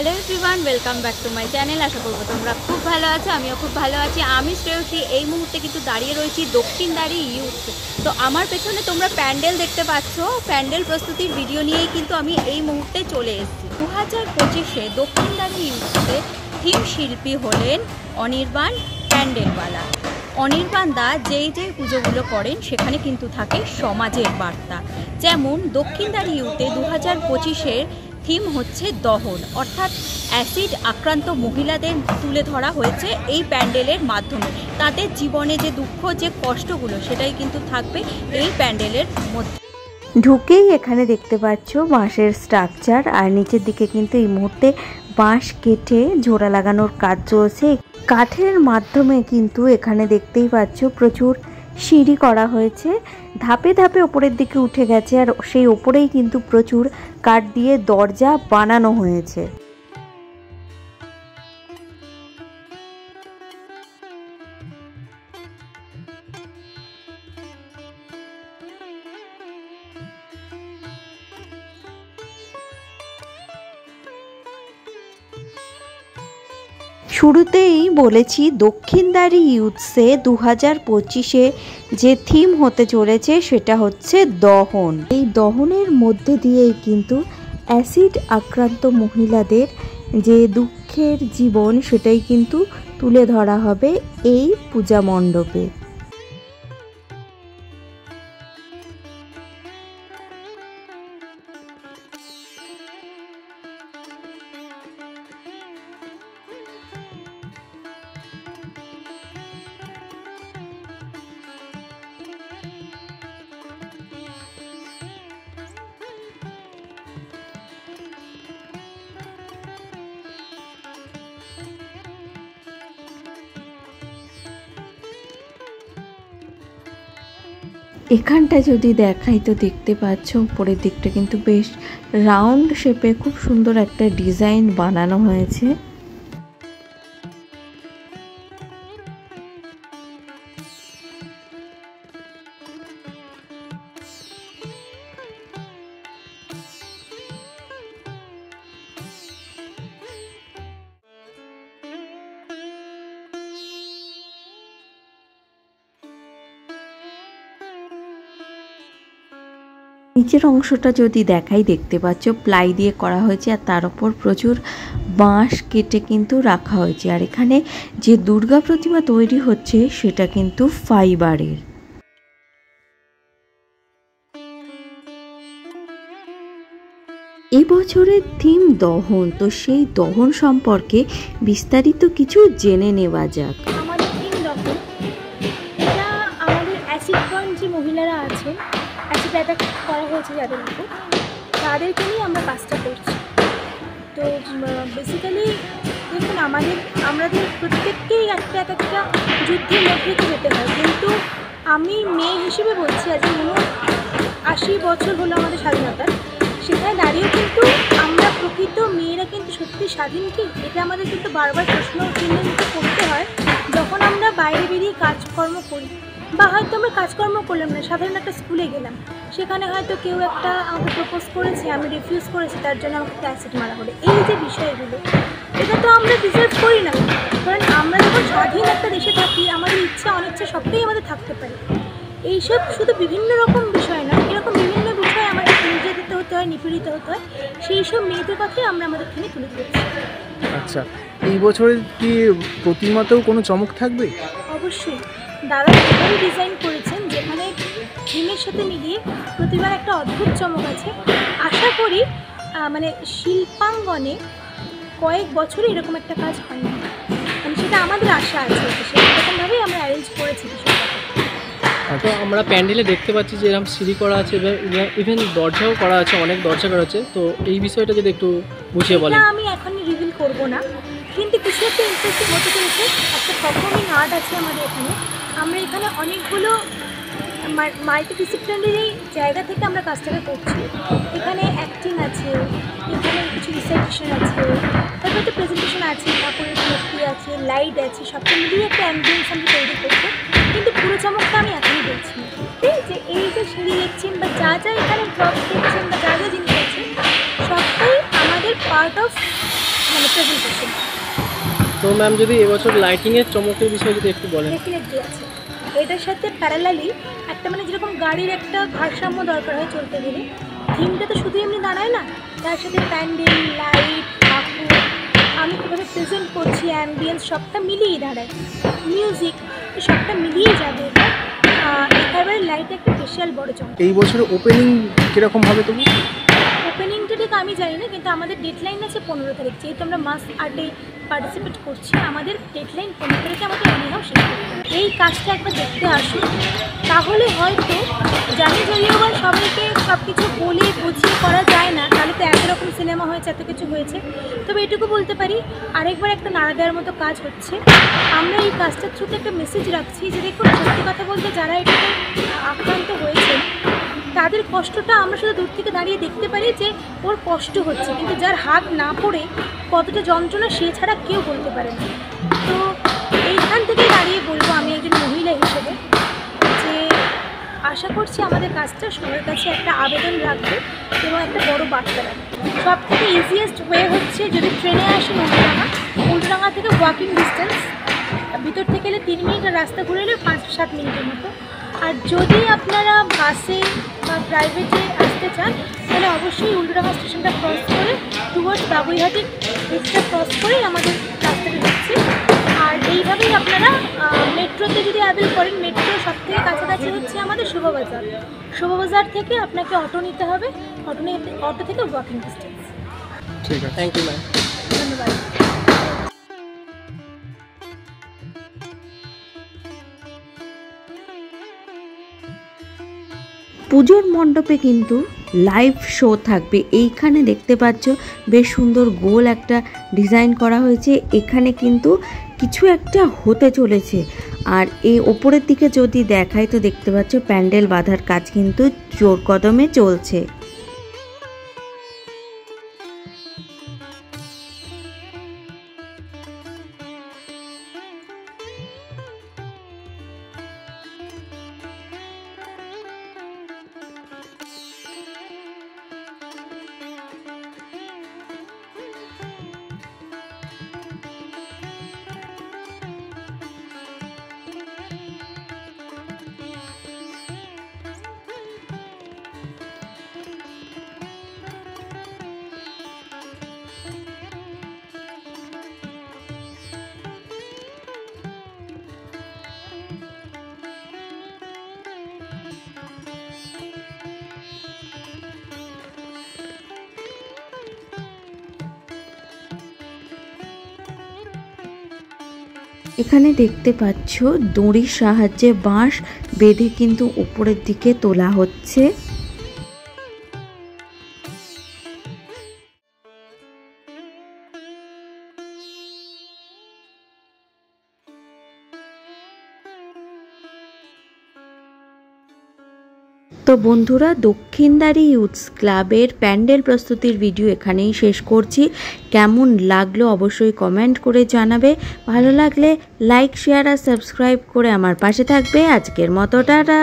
Hello everyone, welcome back to my channel. আশা করবো তোমরা খুব ভালো আছো, আমিও খুব ভালো আছি। আমি শ্রেয়সী এই মুহূর্তে কিন্তু দাঁড়িয়ে রয়েছি দক্ষিণদ্বারী ইউথ। তো আমার পেছনে তোমরা প্যান্ডেল দেখতে পাচ্ছ, প্যান্ডেল প্রস্তুতির ভিডিও নিয়েই কিন্তু আমি এই মুহূর্তে চলে এসেছি। 2025-এ দক্ষিণদ্বারী ইউথে থিম শিল্পী হলেন অনির্বাণ প্যান্ডেলওয়ালা। অনির্বাণ দা যেই পুজোগুলো করেন সেখানে কিন্তু থাকে সমাজের বার্তা। যেমন দক্ষিণদ্বারী ইউথে 2025-এর থিম হচ্ছে দহন, অর্থাৎ অ্যাসিড আক্রান্ত মহিলাদের তুলে ধরা হয়েছে এই প্যান্ডেলের মাধ্যমে। তাদের জীবনে যে দুঃখ, যে কষ্টগুলো, সেটাই কিন্তু থাকবে এই প্যান্ডেলের মধ্যে। ঢুকেই এখানে দেখতে পাচ্ছ বাঁশের স্ট্রাকচার, আর নিচের দিকে কিন্তু এই মুহূর্তে বাঁশ কেটে জোড়া লাগানোর কাজ চলছে। কাঠের মাধ্যমে কিন্তু এখানে দেখতেই পাচ্ছ প্রচুর সিঁড়ি করা হয়েছে, ধাপে ধাপে ওপরের দিকে উঠে গেছে, আর সেই ওপরেই কিন্তু প্রচুর কাঠ দিয়ে দরজা বানানো হয়েছে। শুরুতেই বলেছি দক্ষিণদ্বারী ইউথসে 2025-এ যে থিম হতে চলেছে সেটা হচ্ছে দহন। এই দহনের মধ্যে দিয়েই কিন্তু অ্যাসিড আক্রান্ত মহিলাদের যে দুঃখের জীবন সেটাই কিন্তু তুলে ধরা হবে এই পূজা মণ্ডপে। এখানটা যদি দেখাই তো দেখতে পাচ্ছ উপরের দিকটা কিন্তু বেশ রাউন্ড শেপে খুব সুন্দর একটা ডিজাইন বানানো হয়েছে। নিচের অংশটা যদি দেখাই দেখতে পাচ্ছ প্লাই দিয়ে করা হয়েছে, আর তার উপর প্রচুর বাঁশ কেটে কিন্তু রাখা হয়েছে। আর এখানে যে দুর্গা প্রতিমা তৈরি হচ্ছে সেটা কিন্তু ফাইবারের। এবছরের থিম দহন, তো সেই দহন সম্পর্কে বিস্তারিত কিছু জেনে নেওয়া যাক। আমাদের থিম দহন, এটা আমাদের অ্যাসিড বার্ন যে মহিলারা আছেন, অ্যাসিড অ্যাটাক করা হয়েছে যাদের উপর, তাদেরকে নিয়ে আমরা কাজটা করছি। তো বেসিক্যালি দেখুন, আমাদের প্রত্যেককেই একটা যুদ্ধের মধ্যে তো যেতে হয়, কিন্তু আমি মেয়ে হিসেবে বলছি, আজ 80 বছর হলো আমাদের স্বাধীনতার, সেখানে দাঁড়িয়ে কিন্তু আমরা প্রকৃত মেয়েরা কিন্তু সত্যি স্বাধীন কি? এটা আমাদের কিন্তু বারবার প্রশ্ন করতে হয় যখন আমরা বাইরে বেরিয়ে কাজকর্ম করি, বা হয়তো আমরা কাজকর্ম করলাম না, সাধারণ একটা স্কুলে গেলাম, সেখানে হয়তো কেউ একটা আমাকে প্রপোজ করেছে, আমি রিফিউজ করেছি, তার জন্য আমাকে অ্যাসিড মারা হলো। এই যে বিষয়গুলো, এটা তো আমরা ডিজার্ভ করি না, কারণ আমরা যখন স্বাধীন একটা দেশে থাকি, আমাদের ইচ্ছা অনিচ্ছা সবটাই আমাদের থাকতে পারে। এইসব শুধু বিভিন্ন রকম বিষয় না, এরকম বিভিন্ন বিষয়ে আমাদের নির্যাতিত হতে হয়, নিপীড়িত হতে হয়, সেই সব মেয়েদের কথাই আমরা আমাদের এখানে তুলে ধরছি। আচ্ছা, এই বছরের কি প্রতিমাতেও কোনো চমক থাকবে? অবশ্যই, দাদা যেভাবে ডিজাইন করেছেন, যেখানে থিমের সাথে মিলিয়ে প্রতিবার একটা অদ্ভুত চমক আছে। আশা করি মানে শিল্পাঙ্গনে কয়েক বছরে এরকম একটা কাজ হয়নি, মানে সেটা আমাদের আশা আছে, সেরকমভাবেই আমরা অ্যারেঞ্জ করেছি বিষয়টা। তো আমরা প্যান্ডেলে দেখতে পাচ্ছি যে এরকম সিঁড়ি করা আছে, ইভেন দরজাও করা আছে, অনেক দরজা করা আছে। তো এই বিষয়টা যদি একটু বুঝিয়ে বলেন। আমি এখনই রিভিল করব না, কিন্তু কিছু একটা ইন্টারেস্টিং হতে চলেছে। একটা পারফর্মিং আর্ট আছে আমাদের এখানে। আমরা এখানে অনেকগুলো মাল্টিডিসিপ্লিনারি জায়গা থেকে আমরা কাজটাকে করছি। এখানে অ্যাক্টিং আছে, এখানে কিছু রিসাইটেশন আছে, তারপরে তো প্রেজেন্টেশন আছে, ঠাকুরের মূর্তি আছে, লাইট আছে, সবটা মিলিয়ে একটা অ্যাম্বিয়েন্স আমরা তৈরি করবো। কিন্তু পুরো চমকটা আমি এখনই বলছি না, যে এই যে সিঁড়ি দেখছেন বা যা যা এখানে ড্রপ দেখছেন বা যা যা জিনিস আছে, সবটাই আমাদের পার্ট অফ প্রেজেন্টেশন। তো ম্যাম যদি এবছর লাইটিংয়ের চমকের বিষয়ে যদি একটু বলেন। ডেফিনেটলি আছে। এটার সাথে প্যারালালি একটা মানে যেরকম গাড়ির একটা ভারসাম্য দরকার হয় চলতে গেলে, থিমটা তো শুধু এমনি দাঁড়ায় না, তার সাথে প্যান্ডেল, লাইট, ঠাকুর, আমি কীভাবে প্রেজেন্ট করছি, অ্যাম্বিয়েন্স সবটা মিলিয়েই দাঁড়ায়, মিউজিক সবটা মিলিয়েই যাবে। একেবারে লাইটে একটা স্পেশাল বড় চমক। এই বছরের ওপেনিং কীরকম হবে তবু? ওপেনিংটা ঠিক আমি জানি না, কিন্তু আমাদের ডেডলাইন আছে 15 তারিখ। যেহেতু আমরা মাস আর্টে পার্টিসিপেট করছি, আমাদের ডেডলাইন 15 তারিখে আমাদের অনেক শেষ করতে হবে। এই কাজটা একবার দেখতে আসুন, তাহলে হয়তো জানি যদিও বা সবাইকে সব কিছু বলে বুঝিয়ে করা যায় না, তাহলে তো একরকম সিনেমা হয়েছে, এত কিছু হয়েছে। তবে এটুকু বলতে পারি, আরেকবার একটা নাড়া দেওয়ার মতো কাজ হচ্ছে। আমরা এই কাজটার থ্রুতে একটা মেসেজ রাখছি যে দেখুন, সত্যি কথা বলতে যারা এটাতে আক্রান্ত হয়েছে তাদের কষ্টটা আমরা শুধু দূর থেকে দাঁড়িয়ে দেখতে পারি যে ওর কষ্ট হচ্ছে, কিন্তু যার হাত না পড়ে কতটা যন্ত্রণা সে ছাড়া কেউ বলতে পারে না। তো এইখান থেকে দাঁড়িয়ে বলবো আমি একজন মহিলা হিসেবে যে আশা করছি আমাদের কাজটা সবার কাছে একটা আবেদন রাখবে এবং একটা বড় বার্তা রাখবে। সব থেকে ইজিয়েস্ট ওয়ে হচ্ছে যদি ট্রেনে আসেন উল্টোডাঙ্গা থেকে ওয়াকিং ডিস্টেন্স, ভিতর থেকে এলে 3 মিনিটের রাস্তা ঘুরে এলে 5-7 মিনিটের মতো। আর যদি আপনারা বাসে বা প্রাইভেটে আসতে চান তাহলে অবশ্যই উল্টোডাঙ্গা স্টেশনটা ক্রস করে টুয়ার্ডস বাবুইহাটি ব্রিজটা ক্রস করেই আমাদের রাস্তাটা ঢুকছে। আর এইভাবেই আপনারা মেট্রোতে যদি অ্যাভেল করেন, মেট্রো সবথেকে কাছাকাছি হচ্ছে আমাদের শোভাবাজার। শোভাবাজার থেকে আপনাকে অটো নিতে হবে, অটো থেকে ওয়াকিং ডিস্টেন্স। ঠিক আছে, থ্যাংক ইউ ম্যাম। ধন্যবাদ। পুজোর মণ্ডপে কিন্তু লাইভ শো থাকবে। এইখানে দেখতে পাচ্ছ বেশ সুন্দর গোল একটা ডিজাইন করা হয়েছে, এখানে কিন্তু কিছু একটা হতে চলেছে। আর এই ওপরের দিকে যদি দেখাই তো দেখতে পাচ্ছ প্যান্ডেল বাঁধার কাজ কিন্তু জোর কদমে চলছে। এখানে দেখতে পাচ্ছ দড়ির সাহায্যে বাঁশ বেঁধে কিন্তু উপরের দিকে তোলা হচ্ছে। তো বন্ধুরা, দক্ষিণদ্বারী ইউথস ক্লাবের প্যান্ডেল প্রস্তুতির ভিডিও এখানেই শেষ করছি। কেমন লাগলো অবশ্যই কমেন্ট করে জানাবে। ভালো লাগলে লাইক, শেয়ার আর সাবস্ক্রাইব করে আমার পাশে থাকবে। আজকের মতো টাটা।